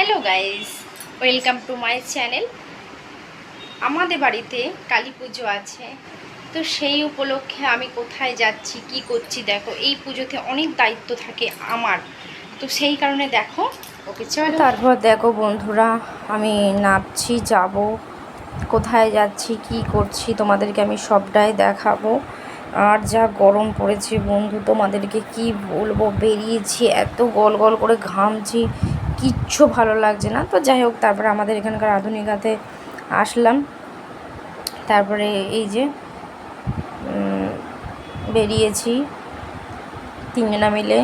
Hello guys, welcome to my channel. আমাদের বাড়িতে কালী পুজো আছে, তো সেই উপলক্ষে আমি কোথায় যাচ্ছি কি করছি দেখো। এই পুজোতে অনেক দায়িত্ব থাকে আমার, তো সেই কারণে দেখো ওকে চলো। তারপর দেখো বন্ধুরা, আমি নামছি, যাব কোথায় যাচ্ছি কি করছি তোমাদেরকে আমি সবটাই দেখাবো। আর যা গরম পড়েছে বন্ধু, তোমাদেরকে কি বলবো, বেরিয়েছি এত গল গল করে ঘামছি, কিচ্ছু ভালো লাগছে না। তো যাই হোক, তারপরে আমাদের এখানকার আধুনিকাতে আসলাম। তারপরে এই যে বেরিয়েছি তিনজনা মিলে,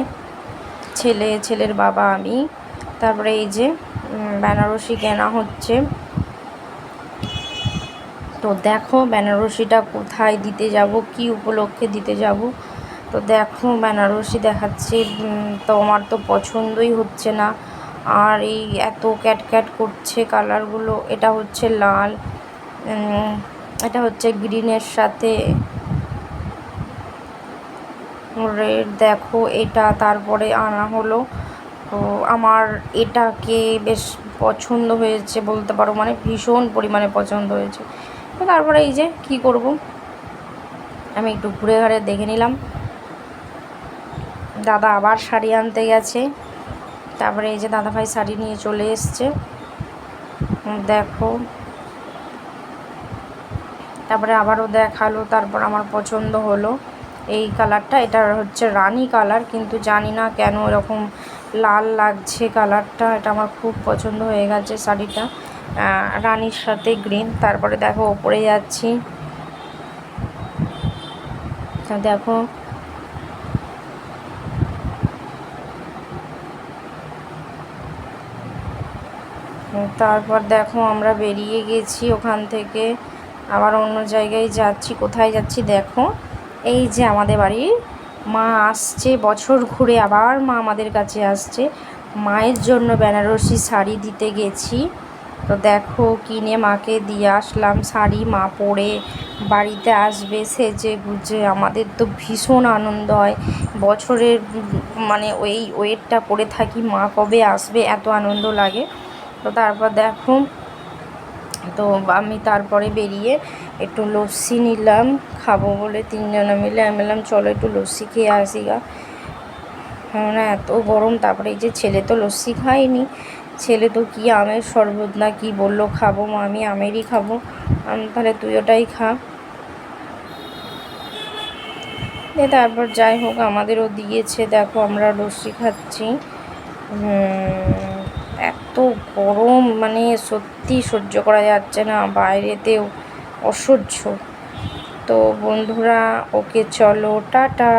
ছেলের বাবা, আমি। তারপরে এই যে বেনারসি কেনা হচ্ছে। তো দেখো বেনারসিটা কোথায় দিতে যাব, কি উপলক্ষে দিতে যাব। তো দেখো বেনারসি দেখাচ্ছে, তো আমার তো পছন্দই হচ্ছে না। আর এই এত ক্যাট করছে কালারগুলো। এটা হচ্ছে লাল, এটা হচ্ছে গ্রিনের সাথে রেড। দেখো এটা তারপরে আনা হলো। তো আমার এটাকে বেশ পছন্দ হয়েছে বলতে পারো, মানে ভীষণ পরিমাণে পছন্দ হয়েছে। তো তারপরে এই যে কি করব, আমি একটু ঘুরে ঘাড়ে দেখে নিলাম। দাদা আবার শাড়ি আনতে গেছে। তারপরে এই যে দাদাভাই শাড়ি নিয়ে চলে এসছে, দেখো। তারপরে আবারও দেখালো, তারপর আমার পছন্দ হলো এই কালারটা। এটা হচ্ছে রানী কালার, কিন্তু জানি না কেন এরকম লাল লাগছে কালারটা। এটা আমার খুব পছন্দ হয়ে গেছে শাড়িটা, রানীর সাথে গ্রিন। তারপরে দেখো ওপরে যাচ্ছি, দেখো তারপর দেখো আমরা বেরিয়ে গেছি ওখান থেকে, আবার অন্য জায়গায় যাচ্ছি। কোথায় যাচ্ছি দেখো, এই যে আমাদের বাড়ির মা আসছে বছর ঘুরে, আবার মা আমাদের কাছে আসছে। মায়ের জন্য বেনারসি শাড়ি দিতে গেছি। তো দেখো কিনে মাকে দিয়ে আসলাম শাড়ি, মা পরে বাড়িতে আসবে সেজে গুজে। আমাদের তো ভীষণ আনন্দ হয় বছরের, মানে ওই ওয়েটটা করে থাকি মা কবে আসবে, এত আনন্দ লাগে। তো তারপর দেখো, তো আমি তারপরে বেরিয়ে একটু লস্যি নিলাম খাবো বলে, তিনজনে মিলে আমি বললাম চলো একটু লস্যি খেয়ে আসি গা, না এত গরম। তারপরে এই যে ছেলে তো লস্যি খায়নি, ছেলে তো কি আমের শরবত না কি বললো খাবো, আমি আমেরই খাবো। আমি তাহলে তুই ওটাই খা। তারপর যাই হোক আমাদেরও দিয়েছে, দেখো আমরা লস্যি খাচ্ছি। এত গরম, মানে সত্যি সহ্য করা যাচ্ছে না, বাইরেতেও অসহ্য। তো বন্ধুরা ওকে চলো টাটা,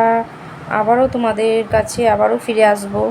আবারও তোমাদের কাছে আবারও ফিরে আসবো।